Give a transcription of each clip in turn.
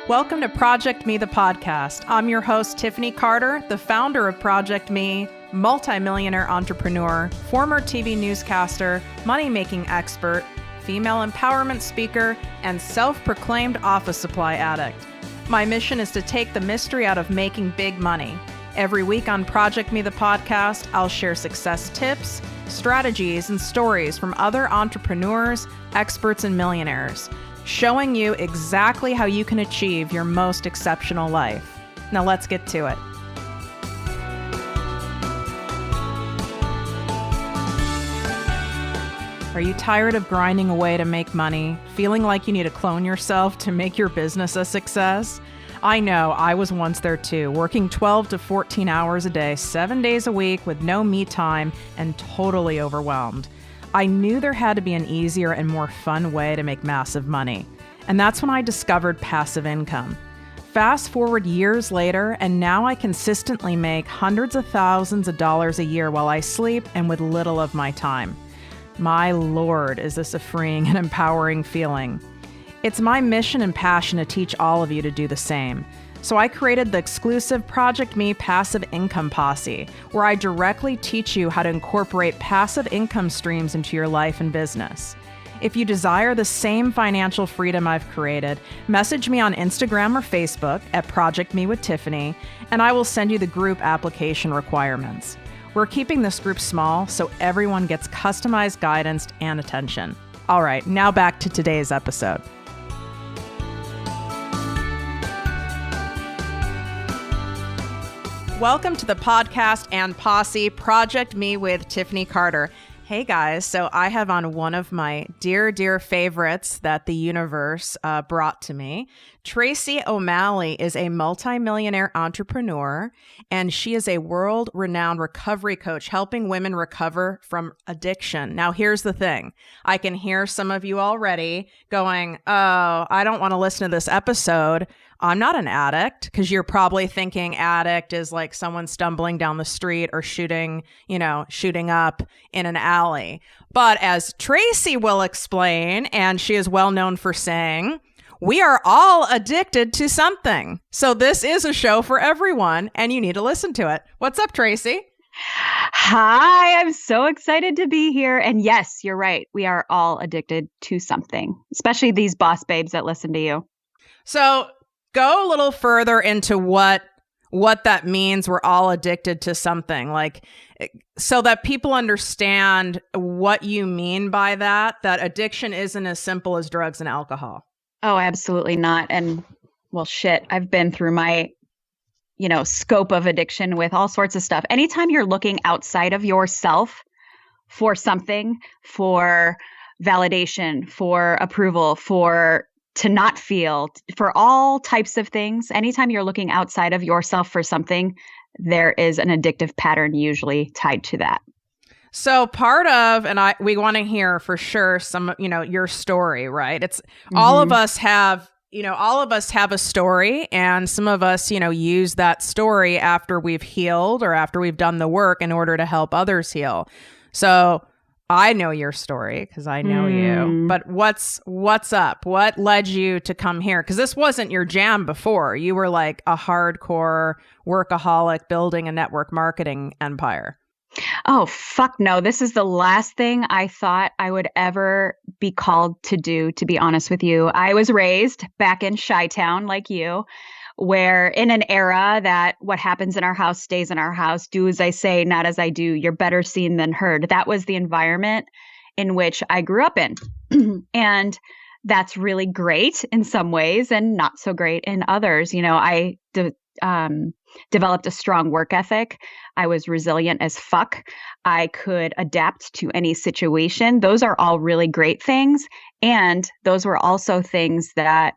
Welcome to ProjectME, the podcast. I'm your host, Tiffany Carter, the founder of ProjectME, multimillionaire entrepreneur, former TV newscaster, money-making expert, female empowerment speaker, and self-proclaimed office supply addict. My mission is to take the mystery out of making big money. Every week on ProjectME, the podcast, I'll share success tips, strategies, and stories from other entrepreneurs, experts, and millionaires, showing you exactly how you can achieve your most exceptional life. Now let's get to it. Are you tired of grinding away to make money, feeling like you need to clone yourself to make your business a success? I know, I was once there too, working 12 to 14 hours a day, 7 days a week with no me time and totally overwhelmed. I knew there had to be an easier and more fun way to make massive money. And that's when I discovered passive income. Fast forward years later, and now I consistently make hundreds of thousands of dollars a year while I sleep and with little of my time. My Lord, is this a freeing and empowering feeling. It's my mission and passion to teach all of you to do the same. So I created the exclusive ProjectME Passive Income Posse, where I directly teach you how to incorporate passive income streams into your life and business. If you desire the same financial freedom I've created, message me on Instagram or Facebook at ProjectME with Tiffany, and I will send you the group application requirements. We're keeping this group small so everyone gets customized guidance and attention. All right, now back to today's episode. Welcome to the podcast and posse, ProjectME with Tiffany Carter. Hey guys, so I have on one of my dear, dear favorites that the universe brought to me. Tracy O'Malley is a multimillionaire entrepreneur, and she is a world-renowned recovery coach helping women recover from addiction. Now, here's the thing. I can hear some of you already going, oh, I don't want to listen to this episode. I'm not an addict, because you're probably thinking addict is like someone stumbling down the street or shooting up in an alley. But as Tracy will explain, and she is well known for saying, we are all addicted to something. So this is a show for everyone, and you need to listen to it. What's up, Tracy? Hi, I'm so excited to be here. And yes, you're right. We are all addicted to something, especially these boss babes that listen to you. So go a little further into what that means. We're all addicted to something, like, so that people understand what you mean by that addiction isn't as simple as drugs and alcohol. Oh, absolutely not. And well, shit, I've been through my, scope of addiction with all sorts of stuff. Anytime you're looking outside of yourself for something, for validation, for approval, to not feel, for all types of things, anytime you're looking outside of yourself for something, there is an addictive pattern usually tied to that. So part of, and we want to hear for sure some, your story, right? It's all of us have a story, and some of us, use that story after we've healed or after we've done the work in order to help others heal. So I know your story because I know you, but what's up? What led you to come here? Because this wasn't your jam before. You were like a hardcore workaholic building a network marketing empire. Oh, fuck no. This is the last thing I thought I would ever be called to do, to be honest with you. I was raised back in Chi-Town like you, where in an era that what happens in our house stays in our house, do as I say, not as I do, you're better seen than heard. That was the environment in which I grew up in. And that's really great in some ways and not so great in others. I developed a strong work ethic. I was resilient as fuck. I could adapt to any situation. Those are all really great things. And those were also things that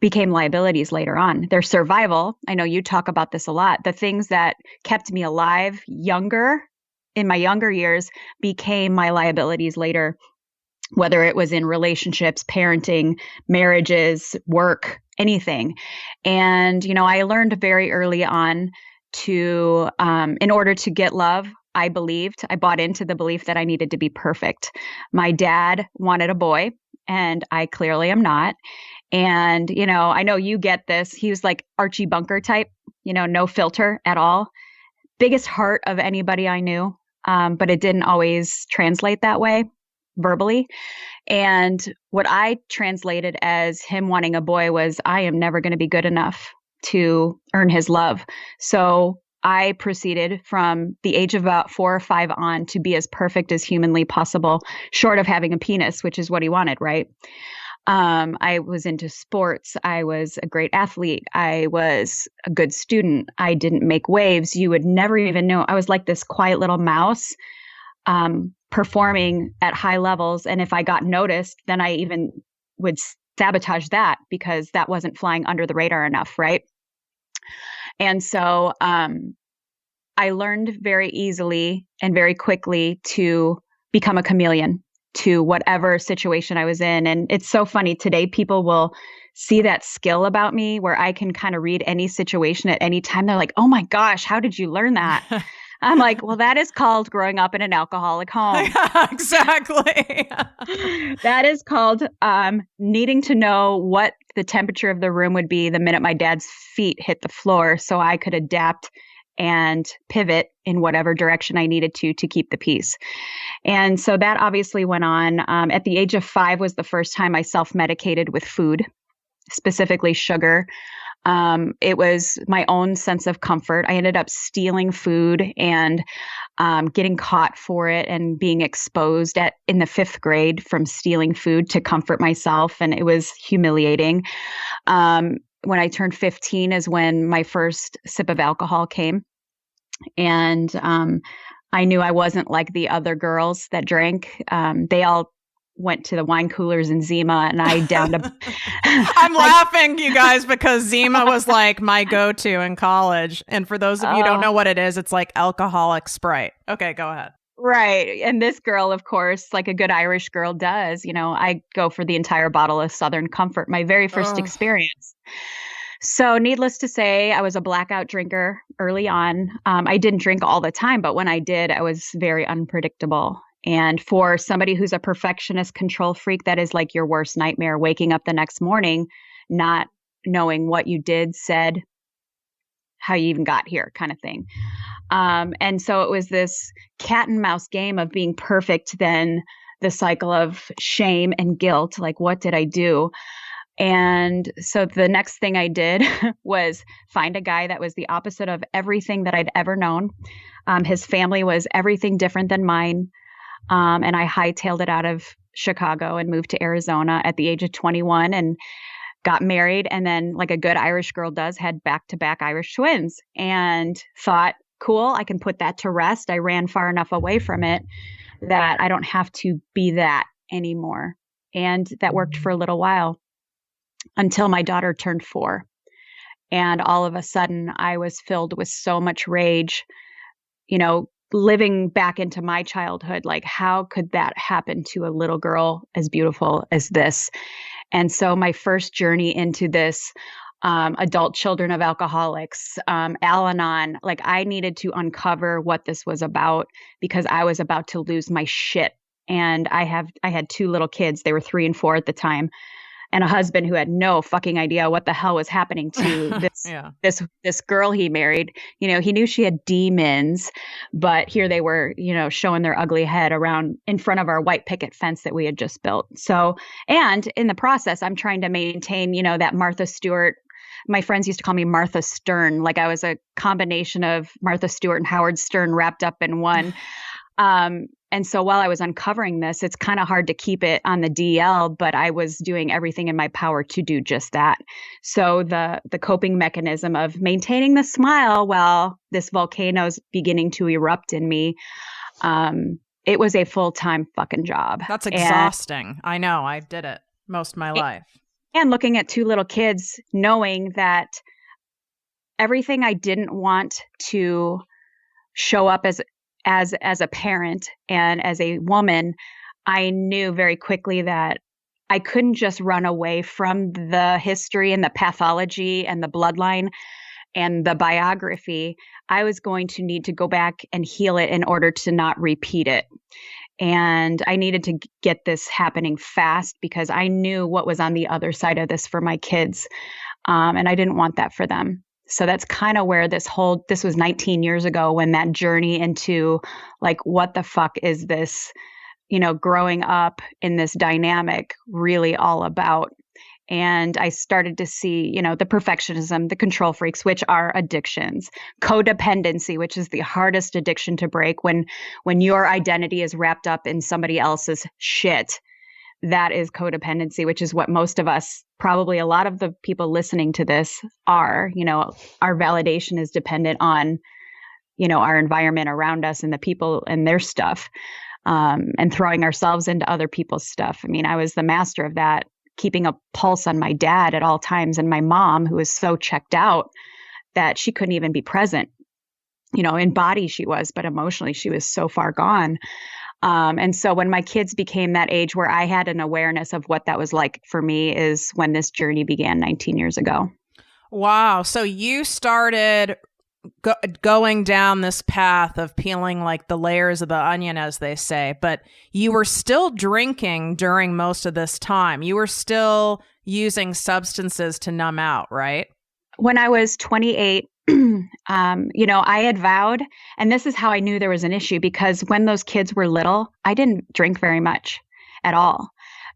became liabilities later on. Their survival, I know you talk about this a lot, the things that kept me alive in my younger years became my liabilities later, whether it was in relationships, parenting, marriages, work, anything. And, I learned very early on to, in order to get love, I bought into the belief that I needed to be perfect. My dad wanted a boy, and I clearly am not. And, I know you get this. He was like Archie Bunker type, no filter at all. Biggest heart of anybody I knew. But it didn't always translate that way verbally. And what I translated as him wanting a boy was, I am never going to be good enough to earn his love. So I proceeded from the age of about 4 or 5 on to be as perfect as humanly possible, short of having a penis, which is what he wanted, right? I was into sports. I was a great athlete. I was a good student. I didn't make waves. You would never even know. I was like this quiet little mouse, performing at high levels. And if I got noticed, then I even would sabotage that because that wasn't flying under the radar enough, right? And so I learned very easily and very quickly to become a chameleon to whatever situation I was in. And it's so funny. Today, people will see that skill about me where I can kind of read any situation at any time. They're like, oh my gosh, how did you learn that? I'm like, well, that is called growing up in an alcoholic home. Yeah, exactly. That is called needing to know what the temperature of the room would be the minute my dad's feet hit the floor so I could adapt and pivot in whatever direction I needed to keep the peace. And so that obviously went on. At the age of 5 was the first time I self-medicated with food, specifically sugar. It was my own sense of comfort. I ended up stealing food and getting caught for it and being exposed in the 5th grade from stealing food to comfort myself. And it was humiliating. When I turned 15 is when my first sip of alcohol came. And I knew I wasn't like the other girls that drank. They all went to the wine coolers in Zima, and I downed a... I'm laughing, you guys, because Zima was like my go-to in college. And for those of you who don't know what it is, it's like alcoholic Sprite. Okay, go ahead. Right. And this girl, of course, like a good Irish girl does, I go for the entire bottle of Southern Comfort, my very first experience. So needless to say, I was a blackout drinker early on. I didn't drink all the time, but when I did, I was very unpredictable. And for somebody who's a perfectionist control freak, that is like your worst nightmare, waking up the next morning, not knowing what you did, said, how you even got here kind of thing. And so it was this cat and mouse game of being perfect, then the cycle of shame and guilt. Like, what did I do? And so the next thing I did was find a guy that was the opposite of everything that I'd ever known. His family was everything different than mine. And I hightailed it out of Chicago and moved to Arizona at the age of 21 and got married. And then, like a good Irish girl does, had back-to-back Irish twins and thought, cool, I can put that to rest. I ran far enough away from it that I don't have to be that anymore. And that worked for a little while until my daughter turned 4. And all of a sudden, I was filled with so much rage, living back into my childhood. Like, how could that happen to a little girl as beautiful as this? And so my first journey into this adult children of alcoholics, Al-Anon, like I needed to uncover what this was about because I was about to lose my shit. And I had 2 little kids. They were 3 and 4 at the time. And a husband who had no fucking idea what the hell was happening to this girl he married. He knew she had demons, but here they were, showing their ugly head around in front of our white picket fence that we had just built. So, and in the process, I'm trying to maintain, that Martha Stewart. My friends used to call me Martha Stern, like I was a combination of Martha Stewart and Howard Stern wrapped up in one. And so while I was uncovering this, it's kind of hard to keep it on the DL, but I was doing everything in my power to do just that. So the coping mechanism of maintaining the smile while this volcano's beginning to erupt in me, it was a full-time fucking job. That's exhausting. I know. I did it most of my life. And looking at 2 little kids, knowing that everything I didn't want to show up as a parent and as a woman, I knew very quickly that I couldn't just run away from the history and the pathology and the bloodline and the biography. I was going to need to go back and heal it in order to not repeat it. And I needed to get this happening fast because I knew what was on the other side of this for my kids. And I didn't want that for them. So that's kind of where this was 19 years ago when that journey into like, what the fuck is this, growing up in this dynamic really all about? And I started to see, the perfectionism, the control freaks, which are addictions, codependency, which is the hardest addiction to break when your identity is wrapped up in somebody else's shit. That is codependency, which is what most of us, probably a lot of the people listening to this are. Our validation is dependent on, our environment around us and the people and their stuff, and throwing ourselves into other people's stuff. I mean, I was the master of that, keeping a pulse on my dad at all times, and my mom, who was so checked out that she couldn't even be present. In body she was, but emotionally she was so far gone. And so when my kids became that age where I had an awareness of what that was like for me is when this journey began 19 years ago. Wow. So you started going down this path of peeling like the layers of the onion, as they say, but you were still drinking during most of this time. You were still using substances to numb out, right? When I was 28, I had vowed, and this is how I knew there was an issue, because when those kids were little, I didn't drink very much at all.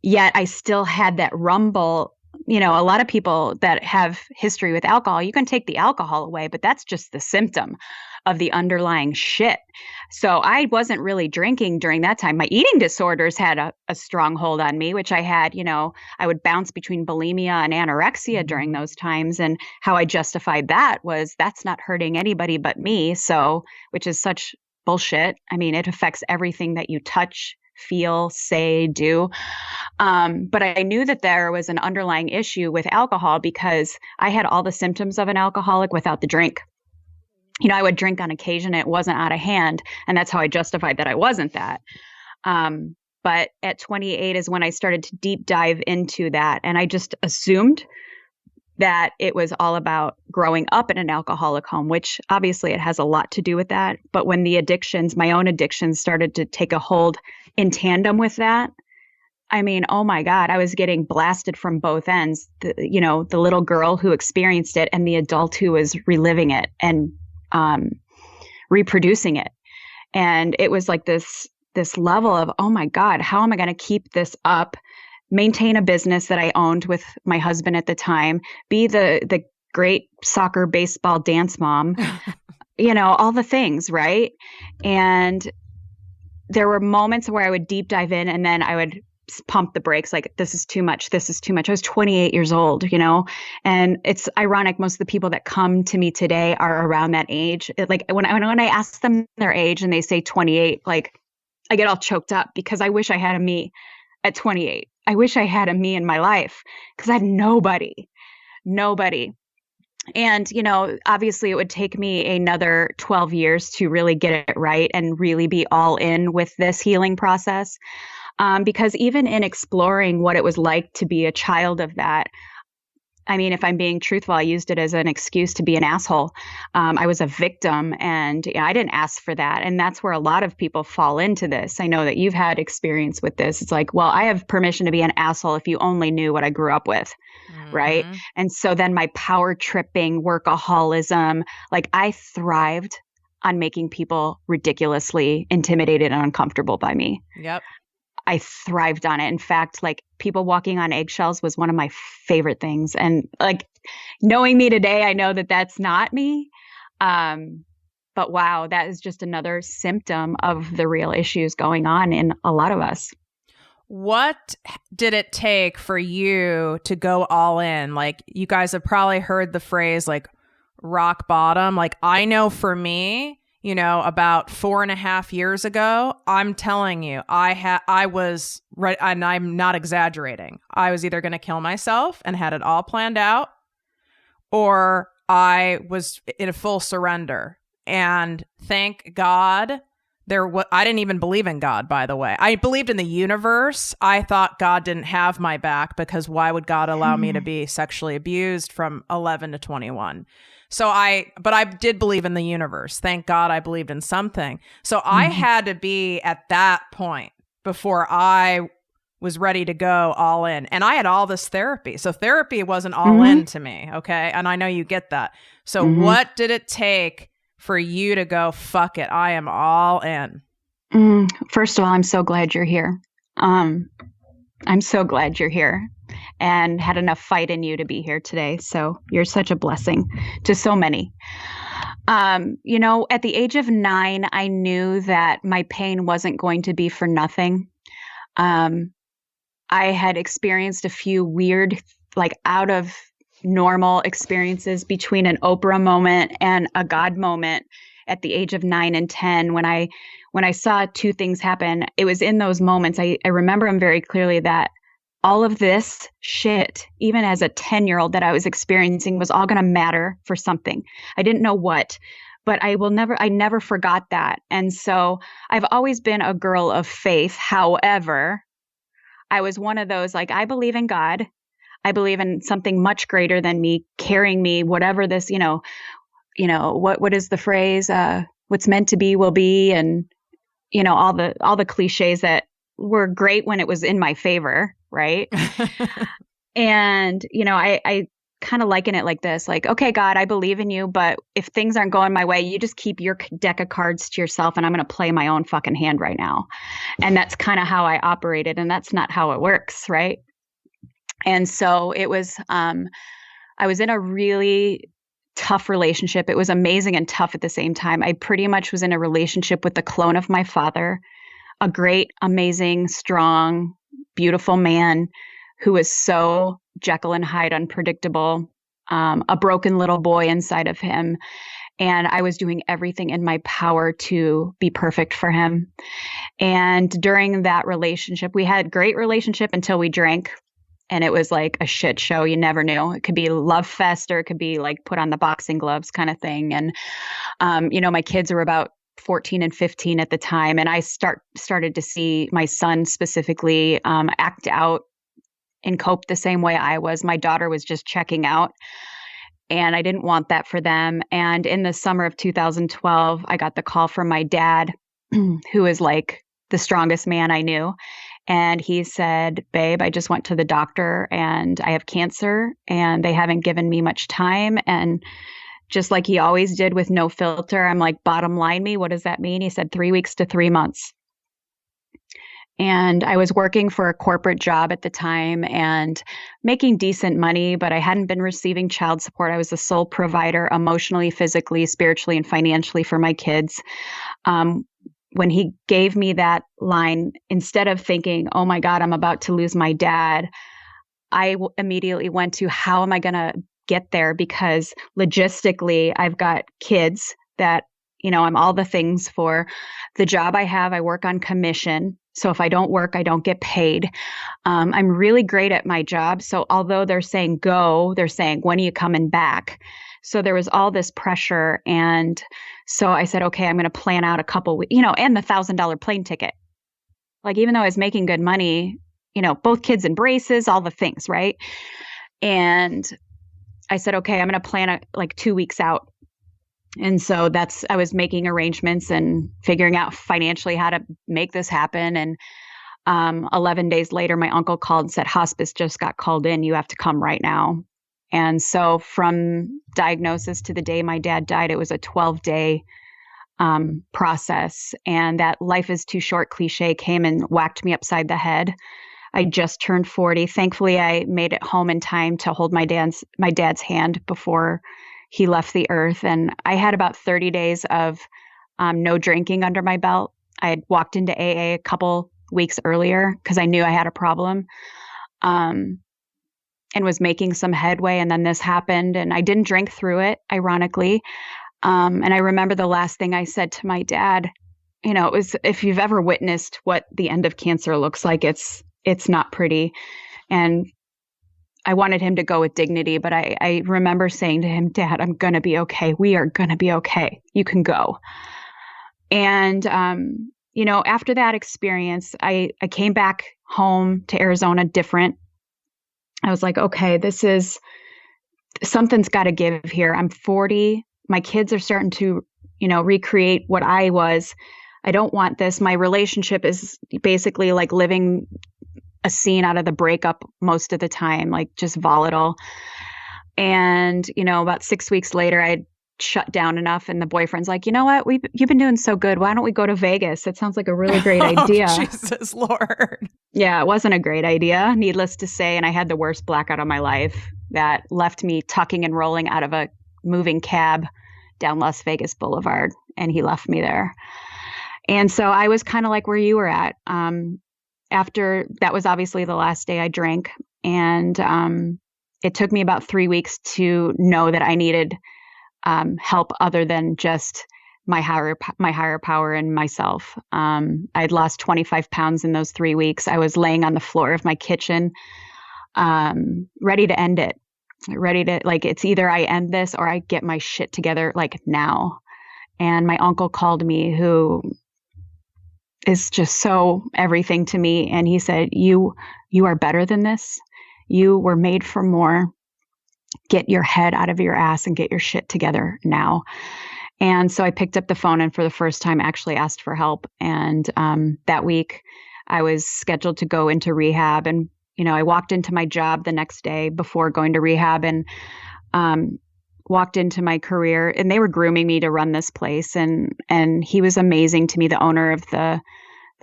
Yet I still had that rumble. A lot of people that have history with alcohol, you can take the alcohol away, but that's just the symptom of the underlying shit. So I wasn't really drinking during that time. My eating disorders had a strong hold on me, which I had, I would bounce between bulimia and anorexia during those times. And how I justified that was that's not hurting anybody but me. So, which is such bullshit. I mean, it affects everything that you touch, feel, say, do. But I knew that there was an underlying issue with alcohol because I had all the symptoms of an alcoholic without the drink. I would drink on occasion. It wasn't out of hand. And that's how I justified that I wasn't that. But at 28 is when I started to deep dive into that. And I just assumed that it was all about growing up in an alcoholic home, which obviously it has a lot to do with that. But when the addictions, my own addictions, started to take a hold in tandem with that, I mean, oh my God, I was getting blasted from both ends. The little girl who experienced it and the adult who was reliving it and reproducing it. And it was like this level of, oh my God, how am I going to keep this up, maintain a business that I owned with my husband at the time, be the great soccer, baseball, dance mom, all the things, right? And there were moments where I would deep dive in and then I would pump the brakes, like, this is too much. This is too much. I was 28 years old, and it's ironic. Most of the people that come to me today are around that age. Like when I ask them their age and they say 28, like I get all choked up because I wish I had a me at 28. I wish I had a me in my life because I had nobody. And, obviously it would take me another 12 years to really get it right and really be all in with this healing process. Because even in exploring what it was like to be a child of that, I mean, if I'm being truthful, I used it as an excuse to be an asshole. I was a victim and I didn't ask for that. And that's where a lot of people fall into this. I know that you've had experience with this. It's like, well, I have permission to be an asshole if you only knew what I grew up with. Mm-hmm. Right. And so then my power tripping, workaholism, like I thrived on making people ridiculously intimidated and uncomfortable by me. Yep. I thrived on it. In fact, like people walking on eggshells was one of my favorite things. And like knowing me today, I know that that's not me. But wow, that is just another symptom of the real issues going on in a lot of us. What did it take for you to go all in? Like you guys have probably heard the phrase like rock bottom. Like I know for me, about 4.5 years ago, I'm telling you, I was right, and I'm not exaggerating. I was either going to kill myself and had it all planned out, or I was in a full surrender. And thank God I didn't even believe in God, by the way. I believed in the universe. I thought God didn't have my back because why would God allow me to be sexually abused from 11 to 21? But I did believe in the universe. Thank God I believed in something. So I had to be at that point before I was ready to go all in. And I had all this therapy. So therapy wasn't all in to me. Okay. And I know you get that. So what did it take for you to go, fuck it, I am all in? First of all, I'm so glad you're here. I'm so glad you're here and had enough fight in you to be here today. So you're such a blessing to so many. At the age of 9, I knew that my pain wasn't going to be for nothing. I had experienced a few weird, like out of normal experiences between an Oprah moment and a God moment at the age of 9 and 10 when I saw two things happen. It was in those moments, I remember them very clearly, that all of this shit, even as a 10-year-old that I was experiencing, was all going to matter for something. I didn't know what, but I never forgot that. And so I've always been a girl of faith. However, I was one of those, like, I believe in God. I believe in something much greater than me, carrying me, whatever this, what is the phrase? What's meant to be will be, and all the cliches that were great when it was in my favor, right? And I kind of liken it like this, like, okay, God, I believe in you, but if things aren't going my way, you just keep your deck of cards to yourself, and I'm going to play my own fucking hand right now. And that's kind of how I operated, and that's not how it works, right? And so it was, I was in a really tough relationship. It was amazing and tough at the same time. I pretty much was in a relationship with the clone of my father, a great, amazing, strong, beautiful man who was so Jekyll and Hyde, unpredictable, a broken little boy inside of him. And I was doing everything in my power to be perfect for him. And during that relationship, we had a great relationship until we drank. And it was like a shit show. You never knew. It could be love fest, or it could be like put on the boxing gloves kind of thing. And, my kids were about 14 and 15 at the time. And I started to see my son specifically act out and cope the same way I was. My daughter was just checking out, and I didn't want that for them. And in the summer of 2012, I got the call from my dad, who is like the strongest man I knew. And he said, babe, I just went to the doctor and I have cancer and they haven't given me much time. And just like he always did, with no filter, I'm like, bottom line me, what does that mean? He said 3 weeks to 3 months. And I was working for a corporate job at the time and making decent money, but I hadn't been receiving child support. I was the sole provider emotionally, physically, spiritually, and financially for my kids. When he gave me that line, instead of thinking, oh my God, I'm about to lose my dad, I immediately went to, how am I going to get there? Because logistically, I've got kids that, I'm all the things for. The job I have, I work on commission. So if I don't work, I don't get paid. I'm really great at my job. So although they're saying go, they're saying, when are you coming back? So there was all this pressure. And so I said, okay, I'm going to plan out a couple weeks, and the $1,000 plane ticket. Like, even though I was making good money, both kids in braces, all the things, right? And I said, okay, I'm going to plan like 2 weeks out. And so I was making arrangements and figuring out financially how to make this happen. And 11 days later, my uncle called and said, hospice just got called in. You have to come right now. And so from diagnosis to the day my dad died, it was a 12-day process. And that life is too short cliche came and whacked me upside the head. I just turned 40. Thankfully, I made it home in time to hold my dad's hand before he left the earth. And I had about 30 days of no drinking under my belt. I had walked into AA a couple weeks earlier because I knew I had a problem. And was making some headway. And then this happened, and I didn't drink through it, ironically. And I remember the last thing I said to my dad, it was, if you've ever witnessed what the end of cancer looks like, it's not pretty. And I wanted him to go with dignity, but I remember saying to him, Dad, I'm going to be okay. We are going to be okay. You can go. And, after that experience, I came back home to Arizona different. I was like, okay, something's got to give here. I'm 40. My kids are starting to, recreate what I was. I don't want this. My relationship is basically like living a scene out of the breakup most of the time, like just volatile. And, about 6 weeks later, I shut down enough. And the boyfriend's like, you know what? You've been doing so good. Why don't we go to Vegas? That sounds like a really great idea. Jesus Lord. Yeah, it wasn't a great idea, needless to say. And I had the worst blackout of my life that left me tucking and rolling out of a moving cab down Las Vegas Boulevard. And he left me there. And so I was kind of like where you were at. After that was obviously the last day I drank. And it took me about 3 weeks to know that I needed help other than just my higher power and myself. I'd lost 25 pounds in those 3 weeks. I was laying on the floor of my kitchen, ready to end it, it's either I end this or I get my shit together like now. And my uncle called me, who is just so everything to me. And he said, you are better than this. You were made for more. Get your head out of your ass and get your shit together now. And so I picked up the phone and for the first time actually asked for help. And that week I was scheduled to go into rehab. And, I walked into my job the next day before going to rehab and walked into my career, and they were grooming me to run this place. And he was amazing to me, the owner of the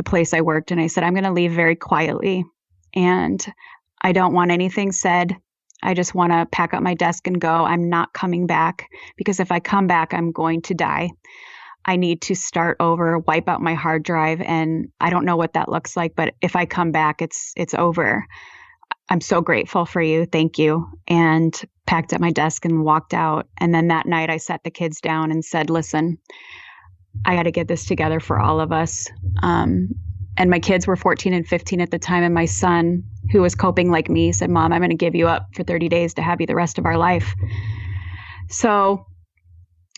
place I worked. And I said, I'm going to leave very quietly. And I don't want anything said. I just want to pack up my desk and go. I'm not coming back, because if I come back, I'm going to die. I need to start over, wipe out my hard drive. And I don't know what that looks like, but if I come back, it's over. I'm so grateful for you. Thank you. And packed up my desk and walked out. And then that night I sat the kids down and said, listen, I got to get this together for all of us. And my kids were 14 and 15 at the time. And my son, who was coping like me, said, Mom, I'm going to give you up for 30 days to have you the rest of our life. So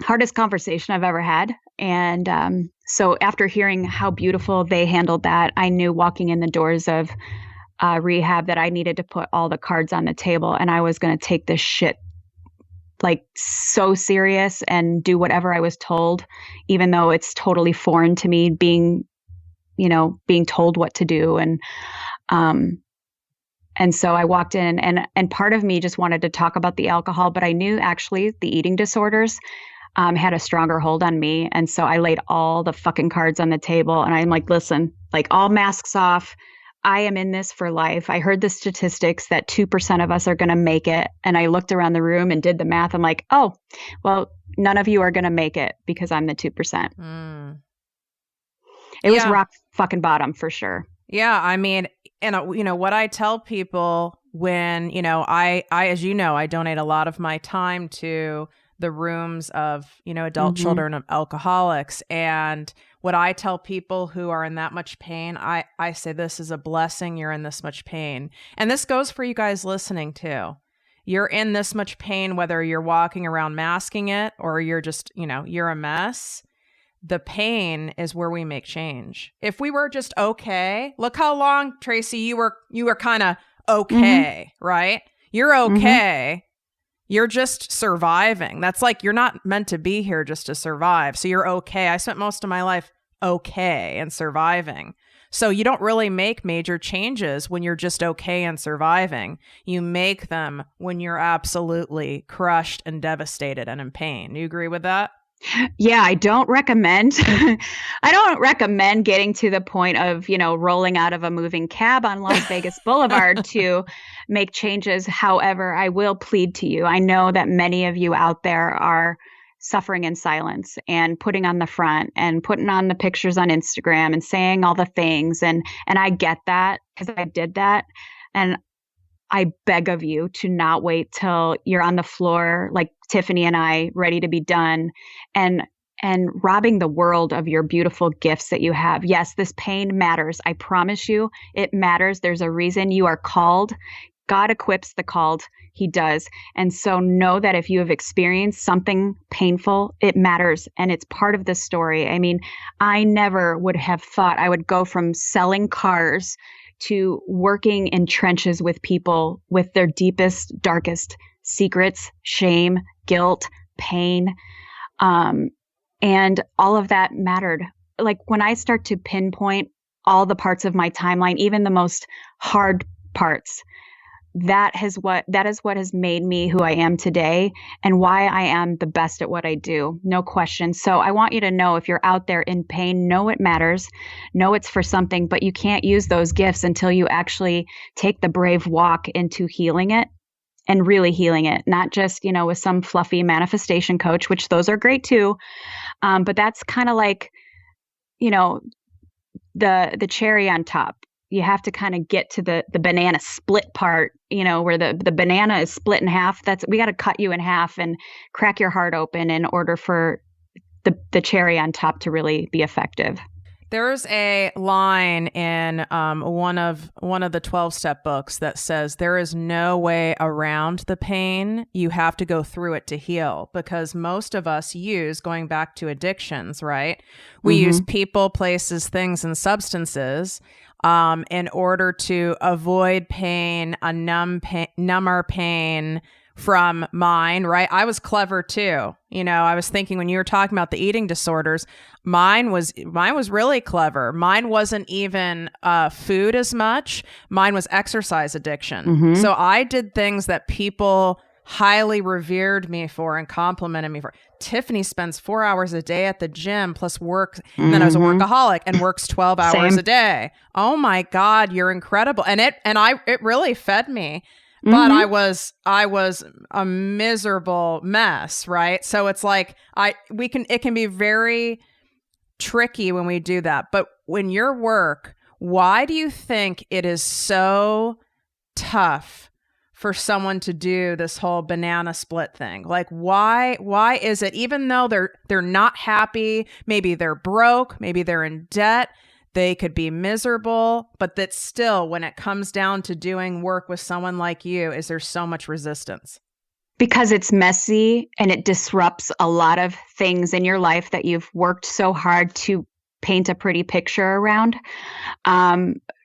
hardest conversation I've ever had. And so after hearing how beautiful they handled that, I knew walking in the doors of rehab that I needed to put all the cards on the table, and I was going to take this shit like so serious and do whatever I was told, even though it's totally foreign to me being told what to do. And so I walked in and part of me just wanted to talk about the alcohol, but I knew actually the eating disorders had a stronger hold on me. And so I laid all the fucking cards on the table, and I'm like, listen, like all masks off. I am in this for life. I heard the statistics that 2% of us are going to make it. And I looked around the room and did the math. I'm like, oh, well, none of you are going to make it because I'm the 2%. It was rock fucking bottom for sure. Yeah. I mean, and what I tell people when, I, as you know, I donate a lot of my time to the rooms of, adult children of alcoholics. And what I tell people who are in that much pain, I say, this is a blessing. You're in this much pain. And this goes for you guys listening too. You're in this much pain, whether you're walking around masking it or you're just, you're a mess. The pain is where we make change. If we were just okay, look how long, Tracy, you were kind of okay, right? You're okay. You're just surviving. That's like, you're not meant to be here just to survive. So you're okay. I spent most of my life okay and surviving. So you don't really make major changes when you're just okay and surviving. You make them when you're absolutely crushed and devastated and in pain. Do you agree with that? Yeah, I don't recommend getting to the point of, rolling out of a moving cab on Las Vegas Boulevard to make changes. However, I will plead to you. I know that many of you out there are suffering in silence and putting on the front and putting on the pictures on Instagram and saying all the things. And I get that because I did that. And I beg of you to not wait till you're on the floor like Tiffany and I, ready to be done and robbing the world of your beautiful gifts that you have. Yes, this pain matters. I promise you it matters. There's a reason you are called. God equips the called. He does. And so know that if you have experienced something painful, it matters and it's part of the story. I mean, I never would have thought I would go from selling cars to working in trenches with people with their deepest, darkest secrets, shame, guilt, pain. And all of that mattered. Like when I start to pinpoint all the parts of my timeline, even the most hard parts, that is what has made me who I am today and why I am the best at what I do. No question. So I want you to know, if you're out there in pain, know it matters, know it's for something, but you can't use those gifts until you actually take the brave walk into healing it and really healing it, not just, with some fluffy manifestation coach, which those are great too. But that's kind of like, the cherry on top. You have to kind of get to the banana split part, where the banana is split in half. We got to cut you in half and crack your heart open in order for the cherry on top to really be effective. There's a line in one of the 12-step books that says there is no way around the pain. You have to go through it to heal, because most of us use, going back to addictions, right? We use people, places, things, and substances in order to avoid pain, number pain from mine, right? I was clever too. I was thinking when you were talking about the eating disorders, mine was really clever. Mine wasn't even food as much. Mine was exercise addiction. So I did things that people highly revered me for and complimented me for. Tiffany spends 4 hours a day at the gym plus work. And then I was a workaholic and works 12 hours a day. Oh my God, you're incredible. And it really fed me. But I was a miserable mess, right? So it's like it can be very tricky when we do that. But when your work, why do you think it is so tough for someone to do this whole banana split thing? Like why is it, even though they're not happy, maybe they're broke, maybe they're in debt, they could be miserable, but that still, when it comes down to doing work with someone like you, is there so much resistance? Because it's messy and it disrupts a lot of things in your life that you've worked so hard to paint a pretty picture around.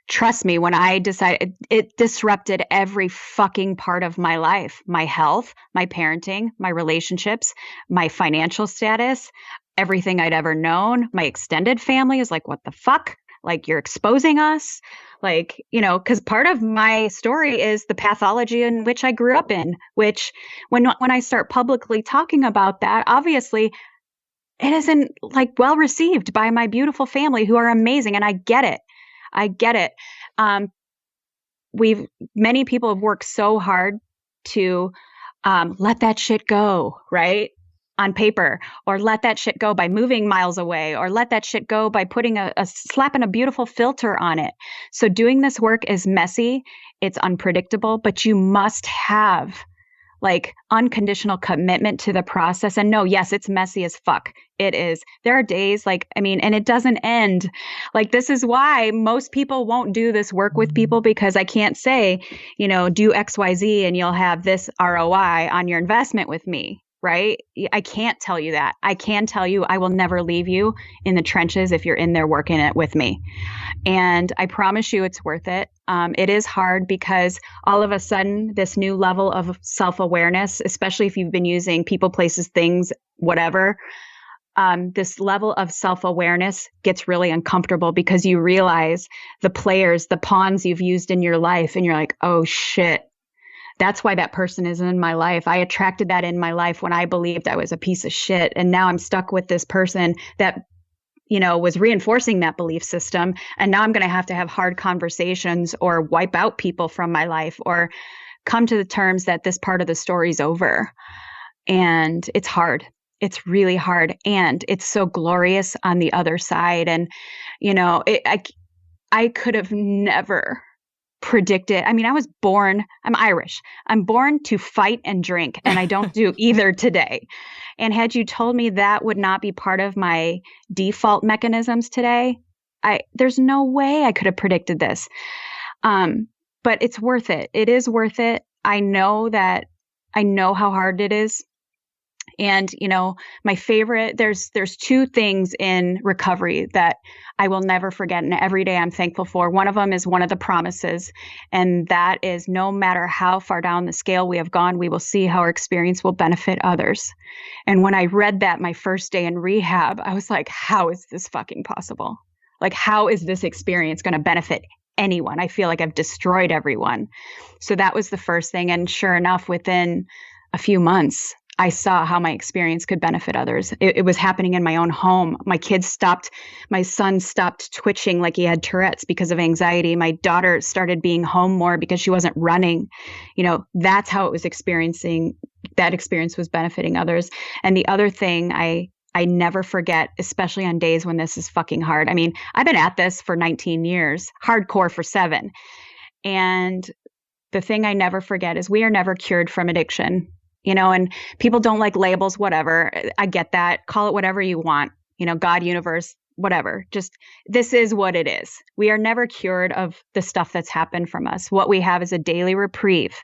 Trust me, when I decided, it disrupted every fucking part of my life, my health, my parenting, my relationships, my financial status, everything I'd ever known. My extended family is like, what the fuck? Like, you're exposing us? Like, because part of my story is the pathology in which I grew up in, which when I start publicly talking about that, obviously it isn't like well received by my beautiful family, who are amazing. And I get it. Many people have worked so hard to let that shit go, right? On paper, or let that shit go by moving miles away, or let that shit go by putting slapping a beautiful filter on it. So doing this work is messy, it's unpredictable, but you must have like unconditional commitment to the process. And no, yes, it's messy as fuck. It is. There are days and it doesn't end. Like, this is why most people won't do this work with people, because I can't say, do XYZ and you'll have this ROI on your investment with me. Right? I can't tell you that. I can tell you I will never leave you in the trenches if you're in there working it with me. And I promise you it's worth it. It is hard because all of a sudden this new level of self-awareness, especially if you've been using people, places, things, whatever, this level of self-awareness gets really uncomfortable because you realize the players, the pawns you've used in your life, and you're like, oh shit. That's why that person is in my life. I attracted that in my life when I believed I was a piece of shit. And now I'm stuck with this person that, was reinforcing that belief system. And now I'm going to have hard conversations or wipe out people from my life or come to the terms that this part of the story's over. And it's hard. It's really hard. And it's so glorious on the other side. And, I could have never predicted. I mean, I'm Irish. I'm born to fight and drink, and I don't do either today. And had you told me that would not be part of my default mechanisms today, there's no way I could have predicted this. but it's worth it. It is worth it. I know how hard it is. And, my favorite, there's two things in recovery that I will never forget. And every day I'm thankful for. One of them is one of the promises. And that is no matter how far down the scale we have gone, we will see how our experience will benefit others. And when I read that my first day in rehab, I was like, how is this fucking possible? Like, how is this experience going to benefit anyone? I feel like I've destroyed everyone. So that was the first thing. And sure enough, within a few months, I saw how my experience could benefit others. It was happening in my own home. My son stopped twitching like he had Tourette's because of anxiety. My daughter started being home more because she wasn't running. That's how it was experiencing. That experience was benefiting others. And the other thing I never forget, especially on days when this is fucking hard. I mean, I've been at this for 19 years, hardcore for 7. And the thing I never forget is we are never cured from addiction. And people don't like labels, whatever. I get that. Call it whatever you want, God, universe, whatever. Just this is what it is. We are never cured of the stuff that's happened from us. What we have is a daily reprieve,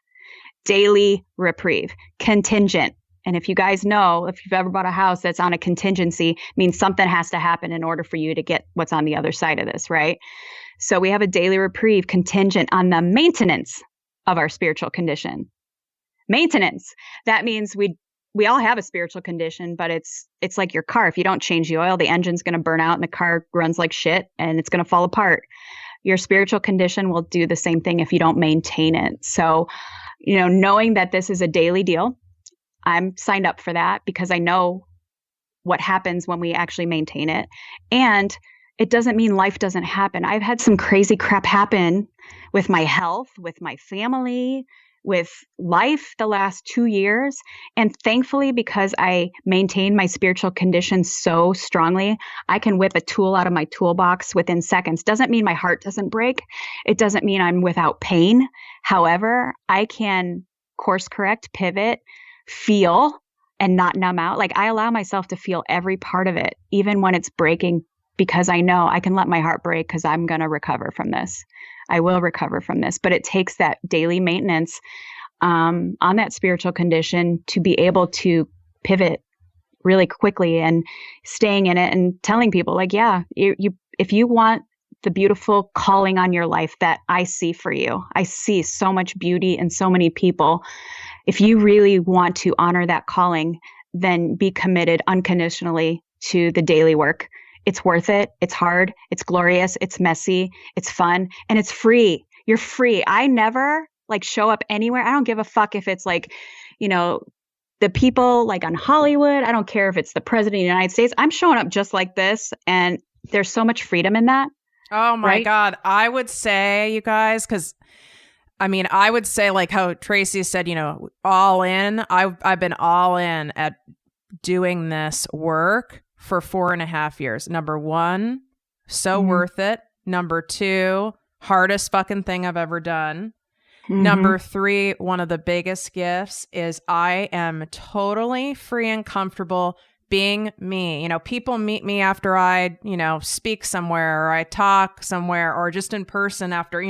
contingent. And if you guys know, if you've ever bought a house that's on a contingency, means something has to happen in order for you to get what's on the other side of this, right? So we have a daily reprieve contingent on the maintenance of our spiritual condition. Maintenance. That means we all have a spiritual condition, but it's like your car. If you don't change the oil, the engine's going to burn out and the car runs like shit and it's going to fall apart. Your spiritual condition will do the same thing if you don't maintain it. So, knowing that this is a daily deal, I'm signed up for that because I know what happens when we actually maintain it. And it doesn't mean life doesn't happen. I've had some crazy crap happen with my health, with my family, with life the last 2 years. And thankfully, because I maintain my spiritual condition so strongly, I can whip a tool out of my toolbox within seconds. Doesn't mean my heart doesn't break. It doesn't mean I'm without pain. However, I can course correct, pivot, feel, and not numb out. Like I allow myself to feel every part of it, even when it's breaking, because I know I can let my heart break because I'm going to recover from this. I will recover from this, but it takes that daily maintenance on that spiritual condition to be able to pivot really quickly and staying in it and telling people like, yeah, if you want the beautiful calling on your life that I see for you, I see so much beauty in so many people. If you really want to honor that calling, then be committed unconditionally to the daily work. It's worth it. It's hard. It's glorious. It's messy. It's fun. And it's free. You're free. I never show up anywhere. I don't give a fuck if it's the people on Hollywood. I don't care if it's the president of the United States. I'm showing up just like this. And there's so much freedom in that. Oh my right? God. I would say, you guys, because I would say how Tracy said, all in. I've been all in at doing this work for 4.5 years. Number 1, so worth it. Number 2, hardest fucking thing I've ever done. Number 3, one of the biggest gifts is I am totally free and comfortable being me. People meet me after I, speak somewhere or I talk somewhere or just in person after,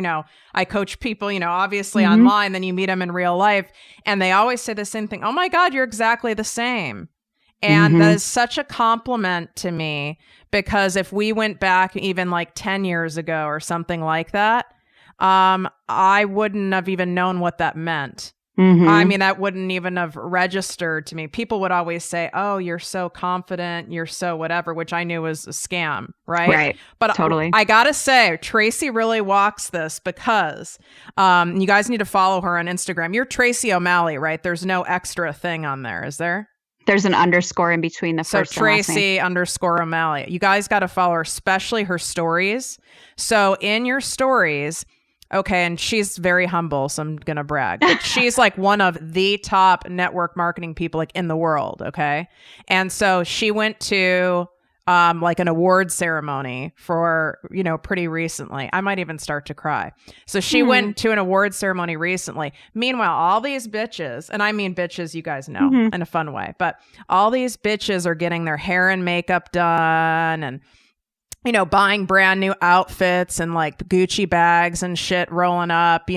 I coach people, obviously online, then you meet them in real life. And they always say the same thing. Oh my God, you're exactly the same. And that is such a compliment to me because if we went back even 10 years ago or something like that, I wouldn't have even known what that meant. That wouldn't even have registered to me. People would always say, oh, you're so confident, you're so whatever, which I knew was a scam, right? Right. But totally. I gotta say, Tracy really walks this because you guys need to follow her on Instagram. You're Tracy O'Malley, right? There's no extra thing on there, is there? There's an underscore in between the first and last name. Tracy _ O'Malley. You guys got to follow her, especially her stories. So in your stories, okay, and she's very humble, so I'm going to brag. But she's one of the top network marketing people in the world, okay? And so she went to an award ceremony for, pretty recently. I might even start to cry. So she went to an award ceremony recently. Meanwhile, all these bitches, and I mean bitches, you guys know, in a fun way, but all these bitches are getting their hair and makeup done and buying brand new outfits and like Gucci bags and shit rolling up,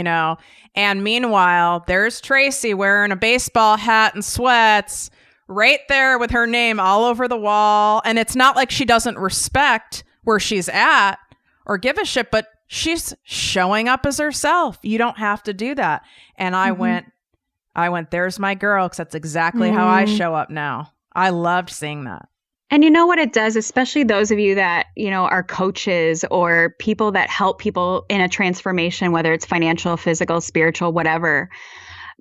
And meanwhile, there's Tracy wearing a baseball hat and sweats right there with her name all over the wall. And it's not like she doesn't respect where she's at or give a shit, but she's showing up as herself. You don't have to do that. And I went, there's my girl, because that's exactly how I show up now. I loved seeing that. And you know what it does, especially those of you that, are coaches or people that help people in a transformation, whether it's financial, physical, spiritual, whatever,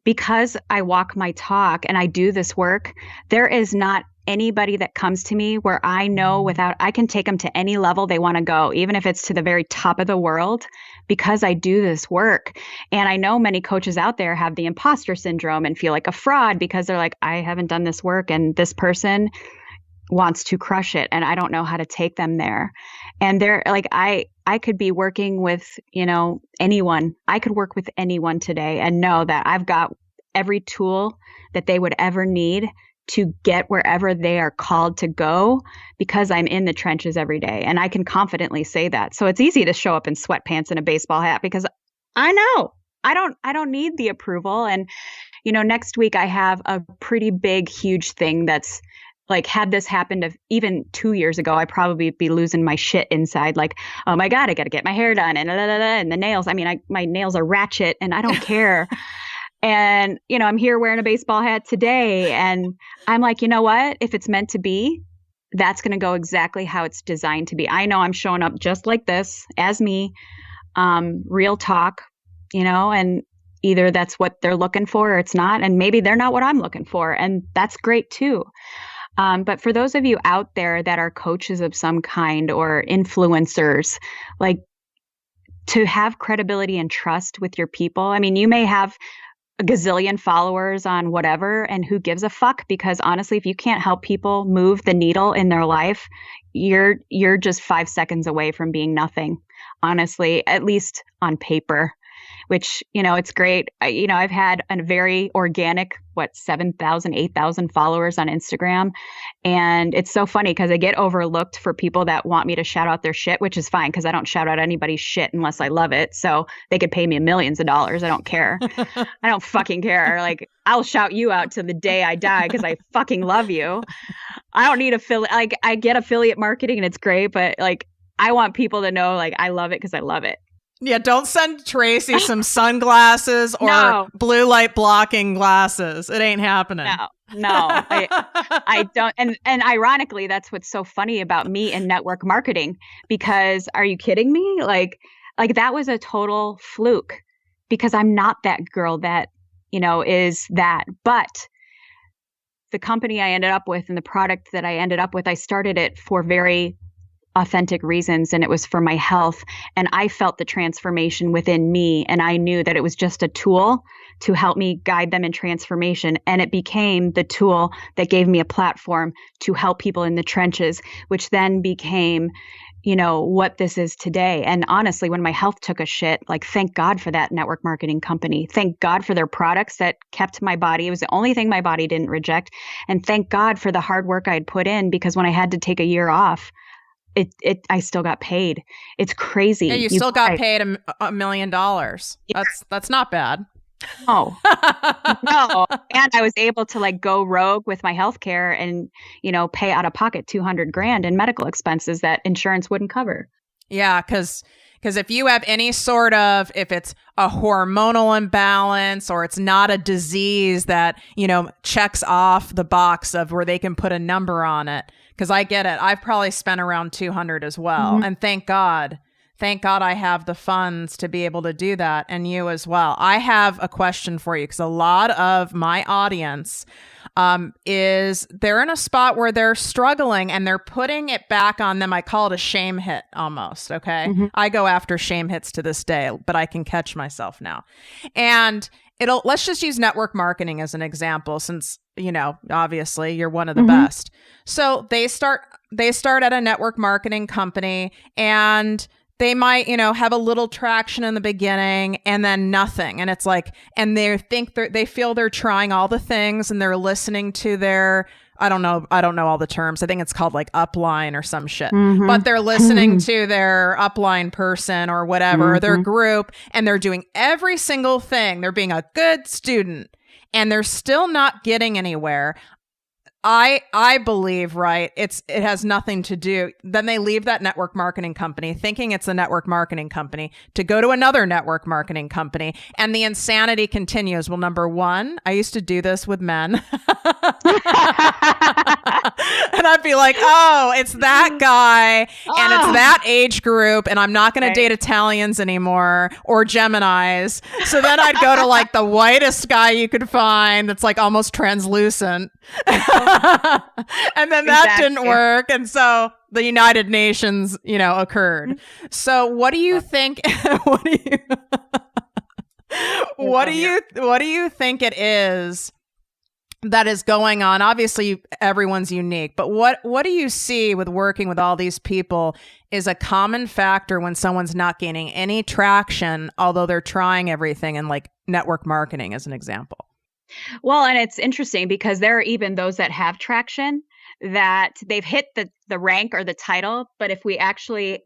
because I walk my talk and I do this work, there is not anybody that comes to me where I know I can take them to any level they want to go, even if it's to the very top of the world, because I do this work. And I know many coaches out there have the imposter syndrome and feel like a fraud because they're like, I haven't done this work and this person wants to crush it and I don't know how to take them there. And they're like, I could be working with, anyone. I could work with anyone today and know that I've got every tool that they would ever need to get wherever they are called to go, because I'm in the trenches every day. And I can confidently say that. So it's easy to show up in sweatpants and a baseball hat because I know I don't need the approval. And, next week I have a pretty big, huge thing that's like, had this happened even 2 years ago, I'd probably be losing my shit inside. Like, oh my God, I got to get my hair done and the nails. I mean, my nails are ratchet and I don't care. And, I'm here wearing a baseball hat today. And I'm like, you know what? If it's meant to be, that's going to go exactly how it's designed to be. I know I'm showing up just like this as me, real talk, and either that's what they're looking for or it's not. And maybe they're not what I'm looking for. And that's great too. But for those of you out there that are coaches of some kind or influencers, like, to have credibility and trust with your people. I mean, you may have a gazillion followers on whatever, and who gives a fuck? Because honestly, if you can't help people move the needle in their life, you're just 5 seconds away from being nothing, honestly, at least on paper. Which, it's great. I've had a very organic, 7,000, 8,000 followers on Instagram. And it's so funny because I get overlooked for people that want me to shout out their shit, which is fine because I don't shout out anybody's shit unless I love it. So they could pay me millions of dollars. I don't care. I don't fucking care. Like, I'll shout you out to the day I die because I fucking love you. I don't need affiliate. Like, I get affiliate marketing and it's great, but like, I want people to know, like, I love it because I love it. Yeah, don't send Tracy some sunglasses or blue light blocking glasses. It ain't happening. No, I don't. And ironically, that's what's so funny about me and network marketing, because are you kidding me? Like that was a total fluke, because I'm not that girl that, is that. But the company I ended up with and the product that I ended up with, I started it for very authentic reasons, and it was for my health. And I felt the transformation within me, and I knew that it was just a tool to help me guide them in transformation. And it became the tool that gave me a platform to help people in the trenches, which then became, what this is today. And honestly, when my health took a shit, like, thank God for that network marketing company. Thank God for their products that kept my body. It was the only thing my body didn't reject. And thank God for the hard work I'd put in, because when I had to take a year off, I still got paid. It's crazy. Yeah, you still got paid $1 million. Yeah. That's not bad. No. And I was able to like go rogue with my healthcare and, pay out of pocket $200,000 in medical expenses that insurance wouldn't cover. Yeah. Cause if you have any sort of, if it's a hormonal imbalance or it's not a disease that, checks off the box of where they can put a number on it. Cause I get it. I've probably spent around 200 as well. Mm-hmm. And thank God I have the funds to be able to do that, and you as well. I have a question for you, because a lot of my audience is they're in a spot where they're struggling and they're putting it back on them. I call it a shame hit almost. Okay. Mm-hmm. I go after shame hits to this day, but I can catch myself now. And let's just use network marketing as an example, since, obviously you're one of the mm-hmm. best. So they start at a network marketing company, and they might, have a little traction in the beginning and then nothing. And it's like, and they feel they're trying all the things, and they're listening to their I don't know all the terms. I think it's called like upline or some shit. Mm-hmm. But they're listening to their upline person or whatever, or their group, and they're doing every single thing. They're being a good student, and they're still not getting anywhere. I believe, right, it has nothing to do. Then they leave that network marketing company thinking it's a network marketing company to go to another network marketing company. And the insanity continues. Well, number one, I used to do this with men. And I'd be like, oh, it's that guy and it's that age group. And I'm not going to date Italians anymore or Geminis. So then I'd go to like the whitest guy you could find that's like almost translucent. And then that didn't work. And so the United Nations, occurred. So what do you think? What do you think it is that is going on? Obviously, everyone's unique, but what do you see with working with all these people is a common factor when someone's not gaining any traction, although they're trying everything, in like network marketing as an example? Well, and it's interesting because there are even those that have traction that they've hit the rank or the title, but if we actually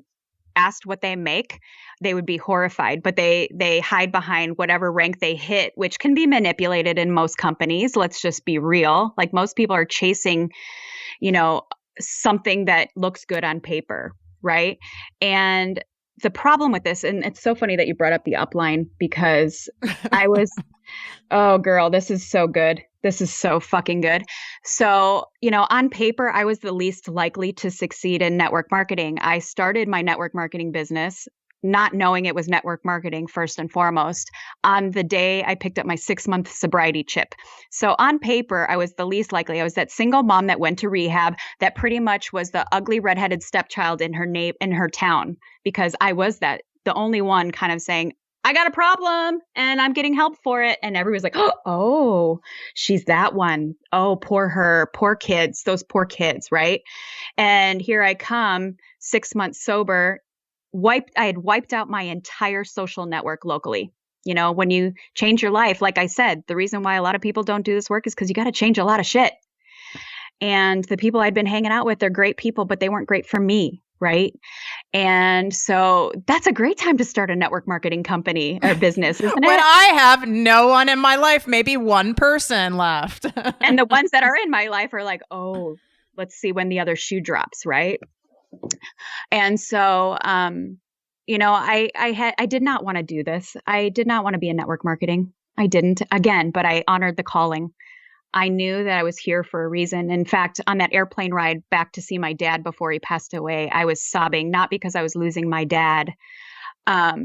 asked what they make, they would be horrified. But they hide behind whatever rank they hit, which can be manipulated in most companies. Let's just be real. Like most people are chasing, something that looks good on paper, right? And the problem with this, and it's so funny that you brought up the upline because I was, oh girl, this is so good. This is so fucking good. So, on paper, I was the least likely to succeed in network marketing. I started my network marketing business not knowing it was network marketing first and foremost on the day I picked up my 6-month sobriety chip. So on paper, I was the least likely. I was that single mom that went to rehab that pretty much was the ugly redheaded stepchild in her town, because I was the only one kind of saying, I got a problem and I'm getting help for it. And everybody's like, oh, she's that one. Oh, poor her, poor kids, those poor kids, right? And here I come, 6 months sober, I had wiped out my entire social network locally. When you change your life, like I said, the reason why a lot of people don't do this work is because you got to change a lot of shit. And the people I'd been hanging out with, they're great people, but they weren't great for me. Right. And so that's a great time to start a network marketing company or business, isn't it? When I have no one in my life, maybe one person left. And the ones that are in my life are like, oh, let's see when the other shoe drops. Right. And so, I did not want to do this. I did not want to be in network marketing. I didn't, again, but I honored the calling. I knew that I was here for a reason. In fact, on that airplane ride back to see my dad before he passed away, I was sobbing, not because I was losing my dad,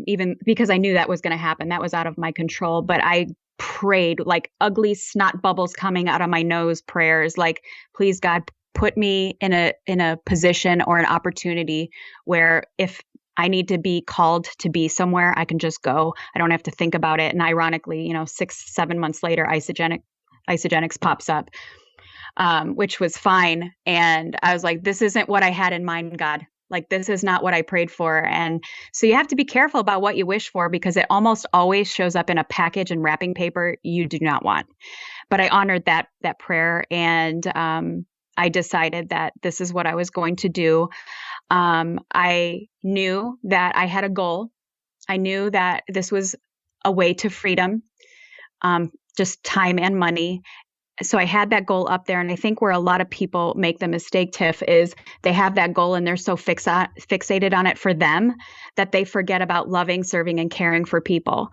even because I knew that was going to happen. That was out of my control. But I prayed like ugly snot bubbles coming out of my nose prayers, like, please, God, put me in a position or an opportunity where if I need to be called to be somewhere, I can just go. I don't have to think about it. And ironically, 6-7 months later, Isagenix pops up, which was fine. And I was like, this isn't what I had in mind, God. Like, this is not what I prayed for. And so you have to be careful about what you wish for, because it almost always shows up in a package and wrapping paper you do not want. But I honored that prayer, and I decided that this is what I was going to do. I knew that I had a goal. I knew that this was a way to freedom. Just time and money. So I had that goal up there. And I think where a lot of people make the mistake, Tiff, is they have that goal and they're so fixated on it for them that they forget about loving, serving, and caring for people.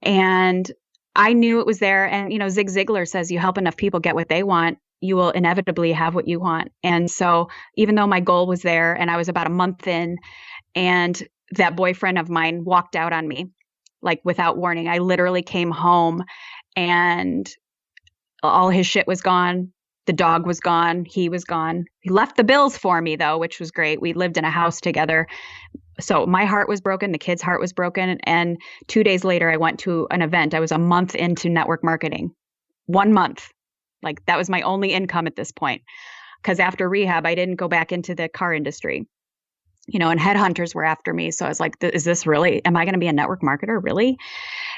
And I knew it was there. And, Zig Ziglar says, you help enough people get what they want, you will inevitably have what you want. And so even though my goal was there and I was about a month in, and that boyfriend of mine walked out on me, like without warning, I literally came home and all his shit was gone. The dog was gone. He was gone. He left the bills for me, though, which was great. We lived in a house together. So my heart was broken. The kid's heart was broken. And 2 days later, I went to an event. I was a month into network marketing. 1 month. Like, that was my only income at this point. Because after rehab, I didn't go back into the car industry. and headhunters were after me. So I was like, is this really, am I going to be a network marketer? Really?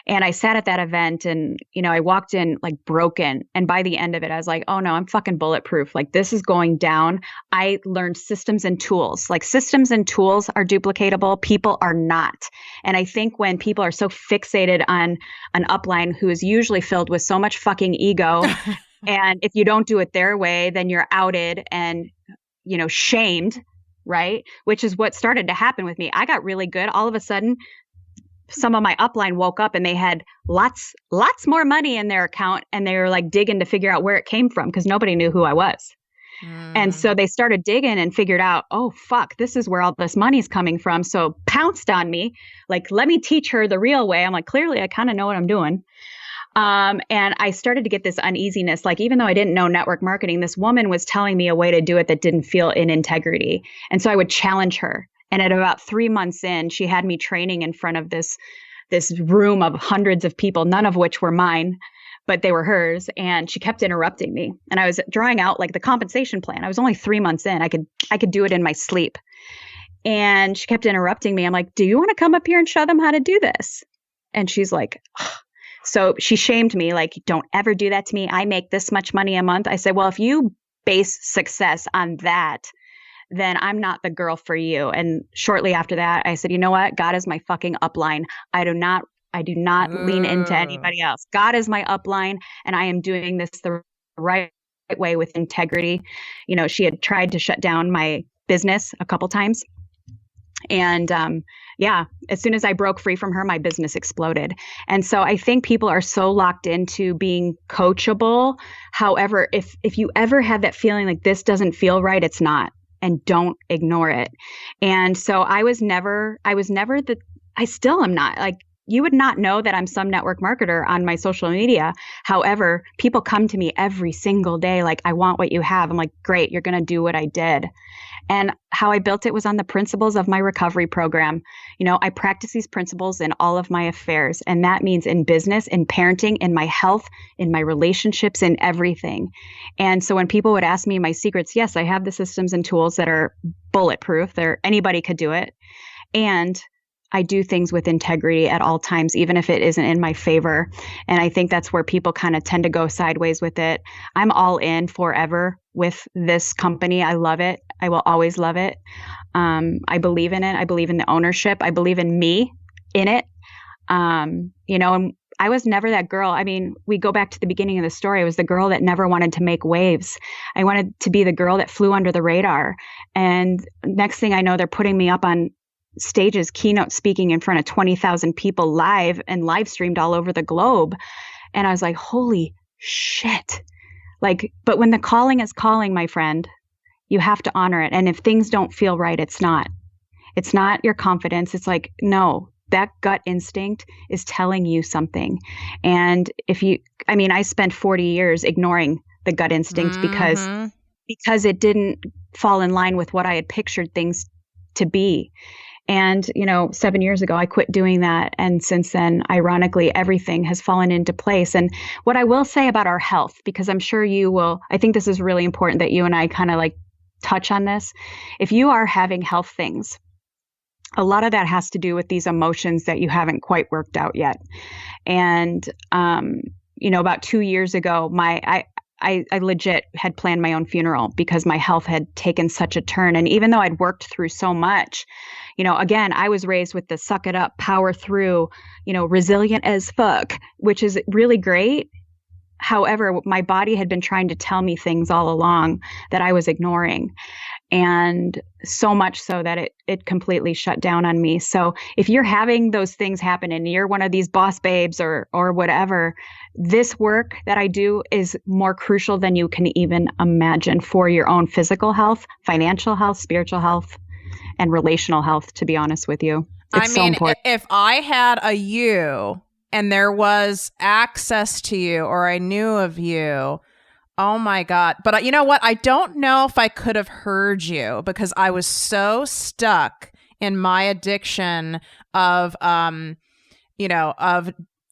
And I sat at that event and, I walked in like broken. And by the end of it, I was like, oh no, I'm fucking bulletproof. Like this is going down. I learned systems and tools. Like systems and tools are duplicatable. People are not. And I think when people are so fixated on an upline who is usually filled with so much fucking ego, and if you don't do it their way, then you're outed and, shamed. Right? Which is what started to happen with me. I got really good. All of a sudden, some of my upline woke up and they had lots more money in their account, and they were like digging to figure out where it came from because nobody knew who I was. And so they started digging and figured out, oh, fuck, this is where all this money's coming from. So pounced on me, like, let me teach her the real way. I'm like, clearly, I kind of know what I'm doing. And I started to get this uneasiness. Like, even though I didn't know network marketing, this woman was telling me a way to do it that didn't feel in integrity. And so I would challenge her. And at about 3 months in, she had me training in front of this room of hundreds of people, none of which were mine, but they were hers. And she kept interrupting me. And I was drawing out like the compensation plan. I was only 3 months in. I could do it in my sleep. And she kept interrupting me. I'm like, do you want to come up here and show them how to do this? And she's like, ugh. So she shamed me, like, don't ever do that to me. I make this much money a month. I said, well, if you base success on that, then I'm not the girl for you. And shortly after that, I said, you know what? God is my fucking upline. I do not lean into anybody else. God is my upline, and I am doing this the right way with integrity. She had tried to shut down my business a couple times. And as soon as I broke free from her, my business exploded. And so I think people are so locked into being coachable. However, if you ever have that feeling like this doesn't feel right, it's not. And don't ignore it. And so I still am not. Like, you would not know that I'm some network marketer on my social media. However, people come to me every single day like, I want what you have. I'm like, great, you're going to do what I did. And how I built it was on the principles of my recovery program. I practice these principles in all of my affairs. And that means in business, in parenting, in my health, in my relationships, in everything. And so when people would ask me my secrets, yes, I have the systems and tools that are bulletproof. Anybody could do it. And I do things with integrity at all times, even if it isn't in my favor. And I think that's where people kind of tend to go sideways with it. I'm all in forever with this company. I love it. I will always love it. I believe in it. I believe in the ownership. I believe in me in it. And I was never that girl. I mean, we go back to the beginning of the story. I was the girl that never wanted to make waves. I wanted to be the girl that flew under the radar. And next thing I know, they're putting me up on stages, keynote speaking in front of 20,000 people live and live streamed all over the globe. And I was like, holy shit. Like, but when the calling is calling, my friend, you have to honor it. And if things don't feel right, it's not your confidence. It's like, no, that gut instinct is telling you something. And I spent 40 years ignoring the gut instinct because it didn't fall in line with what I had pictured things to be. And, 7 years ago, I quit doing that. And since then, ironically, everything has fallen into place. And what I will say about our health, because I'm sure I think this is really important that you and I kind of like touch on this. If you are having health things, a lot of that has to do with these emotions that you haven't quite worked out yet. And, about 2 years ago, I legit had planned my own funeral because my health had taken such a turn. And even though I'd worked through so much, again, I was raised with the suck it up, power through, resilient as fuck, which is really great. However, my body had been trying to tell me things all along that I was ignoring. And so much so that it completely shut down on me. So if you're having those things happen and you're one of these boss babes or whatever, this work that I do is more crucial than you can even imagine for your own physical health, financial health, spiritual health, and relational health, to be honest with you. It's so important. If I had a you and there was access to you or I knew of you, oh my God. But you know what? I don't know if I could have heard you because I was so stuck in my addiction of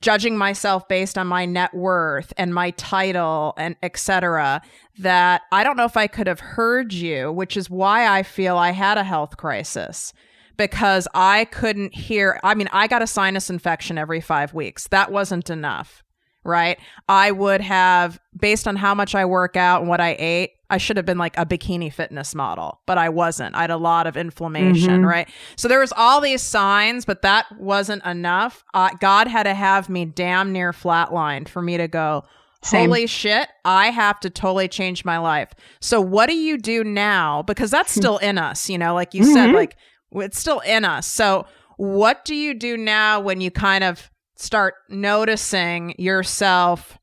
judging myself based on my net worth and my title and etc., that I don't know if I could have heard you, which is why I feel I had a health crisis. Because I couldn't hear, I mean, I got a sinus infection every 5 weeks. That wasn't enough, right? I would have, based on how much I work out and what I ate, I should have been like a bikini fitness model, but I wasn't. I had a lot of inflammation, right? So there was all these signs, but that wasn't enough. God had to have me damn near flatlined for me to go, holy shit, I have to totally change my life. So what do you do now? Because that's still in us, you know, like you said, like, it's still in us. So what do you do now when you kind of start noticing yourself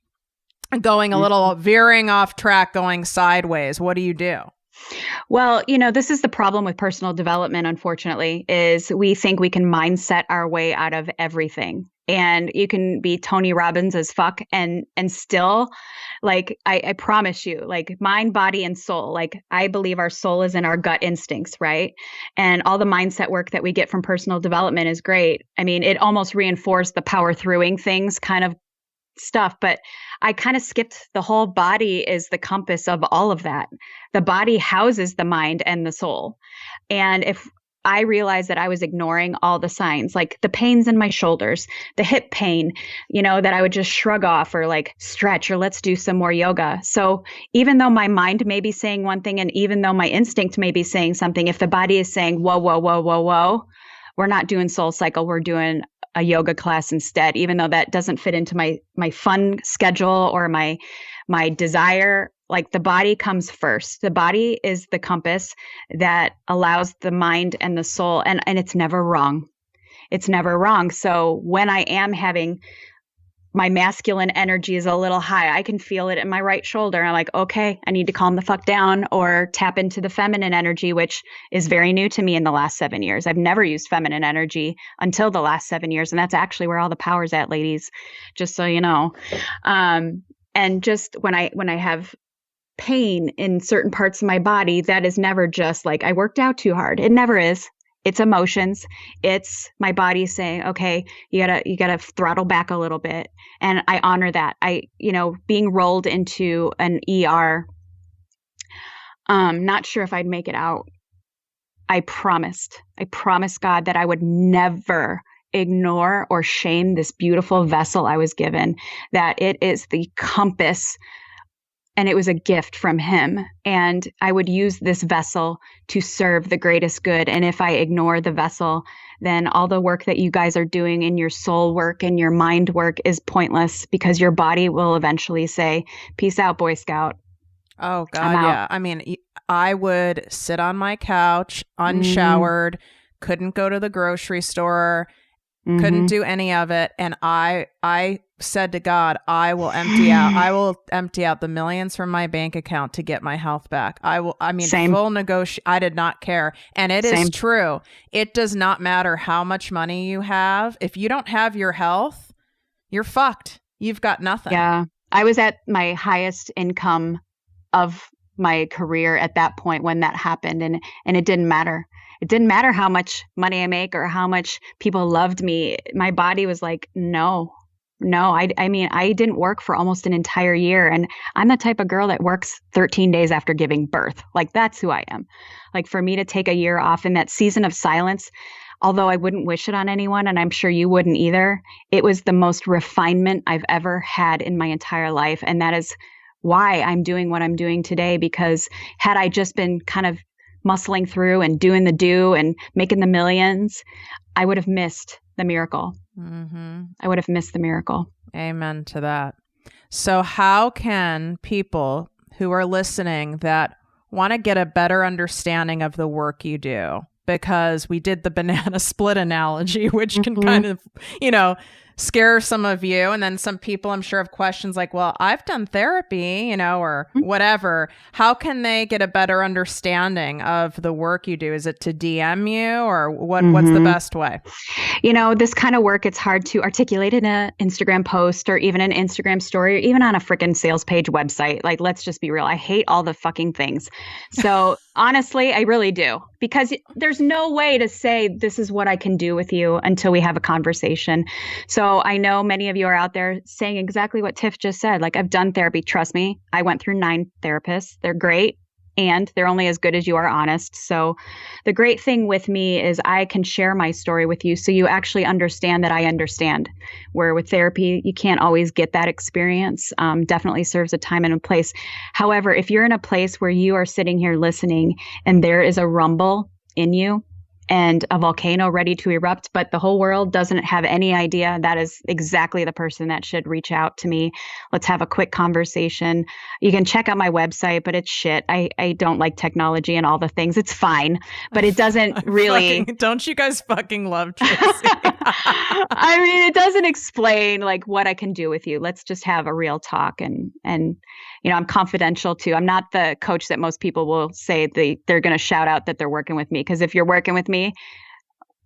going a little veering off track, going sideways? What do you do? Well, you know, this is the problem with personal development, unfortunately, is we think we can mindset our way out of everything. And you can be Tony Robbins as fuck and still, like, I promise you, like mind, body, and soul, like I believe our soul is in our gut instincts, right? And all the mindset work that we get from personal development is great. I mean, it almost reinforced the power throughing things kind of stuff, but I kind of skipped the whole body is the compass of all of that. The body houses the mind and the soul. And if I realized that I was ignoring all the signs, like the pains in my shoulders, the hip pain, you know, that I would just shrug off or like stretch or let's do some more yoga. So even though my mind may be saying one thing and even though my instinct may be saying something, if the body is saying, whoa, whoa, whoa, whoa, whoa, we're not doing Soul Cycle, we're doing a yoga class instead, even though that doesn't fit into my fun schedule or my desire. Like the body comes first. The body is the compass that allows the mind and the soul, and it's never wrong. It's never wrong. So when I am having my masculine energy is a little high, I can feel it in my right shoulder. I'm like, okay, I need to calm the fuck down or tap into the feminine energy, which is very new to me in the last 7 years. I've never used feminine energy until the last 7 years. And that's actually where all the power's at, ladies, just so you know. And just when I have pain in certain parts of my body, that is never just like I worked out too hard. It never is. It's emotions. It's my body saying, okay, you gotta throttle back a little bit. And I honor that. Being rolled into an ER, not sure if I'd make it out. I promised God that I would never ignore or shame this beautiful vessel I was given, that it is the compass. And it was a gift from him. And I would use this vessel to serve the greatest good. And if I ignore the vessel, then all the work that you guys are doing in your soul work and your mind work is pointless because your body will eventually say, peace out, Boy Scout. Oh, God, yeah. I mean, I would sit on my couch, unshowered, couldn't go to the grocery store, couldn't do any of it. And I said to God, I will empty out the millions from my bank account to get my health back. Full negotiation. I did not care. And it is true. It does not matter how much money you have. If you don't have your health, you're fucked. You've got nothing. Yeah. I was at my highest income of my career at that point when that happened. And it didn't matter. It didn't matter how much money I make or how much people loved me. My body was like, no, I mean, I didn't work for almost an entire year. And I'm the type of girl that works 13 days after giving birth. Like, that's who I am. Like, for me to take a year off in that season of silence, although I wouldn't wish it on anyone, and I'm sure you wouldn't either, it was the most refinement I've ever had in my entire life. And that is why I'm doing what I'm doing today, because had I just been kind of muscling through and doing the do and making the millions, I would have missed the miracle. I would have missed the miracle. Amen to that. So how can people who are listening that want to get a better understanding of the work you do, because we did the banana split analogy, which can kind of, scare some of you. And then some people I'm sure have questions like, well, I've done therapy, or whatever. How can they get a better understanding of the work you do? Is it to DM you or what's the best way? This kind of work, it's hard to articulate in an Instagram post or even an Instagram story or even on a freaking sales page website. Like, let's just be real. I hate all the fucking things. So honestly, I really do, because there's no way to say this is what I can do with you until we have a conversation. So So I know many of you are out there saying exactly what Tiff just said. Like, I've done therapy. Trust me, I went through 9 therapists. They're great. And they're only as good as you are honest. So the great thing with me is I can share my story with you so you actually understand that I understand. Where with therapy, you can't always get that experience. Definitely serves a time and a place. However, if you're in a place where you are sitting here listening and there is a rumble in you, and a volcano ready to erupt, but the whole world doesn't have any idea, that is exactly the person that should reach out to me. Let's have a quick conversation. You can check out my website, but it's shit. I don't like technology and all the things. It's fine, but it doesn't really. Don't you guys fucking love Tracy? I mean, it doesn't explain like what I can do with you. Let's just have a real talk. And I'm confidential too. I'm not the coach that most people will say they're going to shout out that they're working with me. Because if you're working with me,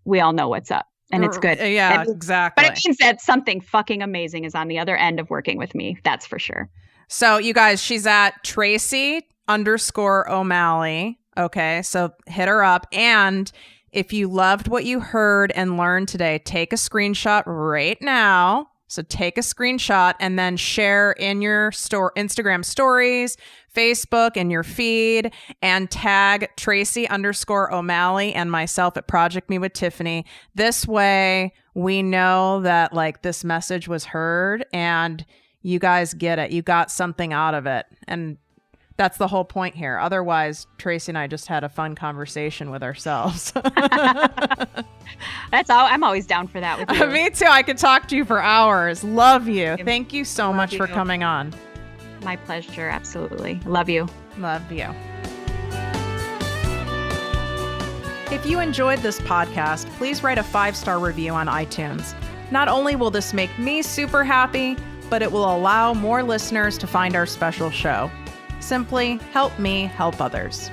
we all know what's up and it's good. Yeah, exactly. But it means that something fucking amazing is on the other end of working with me. That's for sure. So you guys, she's at Tracy_O'Malley. Okay. So hit her up. And if you loved what you heard and learned today, take a screenshot right now. So take a screenshot and then share in your Instagram stories, Facebook, and your feed, and tag Tracy_O'Malley and myself at ProjectME with Tiffany. This way we know that like this message was heard and you guys get it. You got something out of it. And that's the whole point here. Otherwise, Tracy and I just had a fun conversation with ourselves. That's all. I'm always down for that with you. Me too. I could talk to you for hours. Love you. Thank you so much for coming on. My pleasure. Absolutely. Love you. Love you. If you enjoyed this podcast, please write a 5-star review on iTunes. Not only will this make me super happy, but it will allow more listeners to find our special show. Simply help me help others.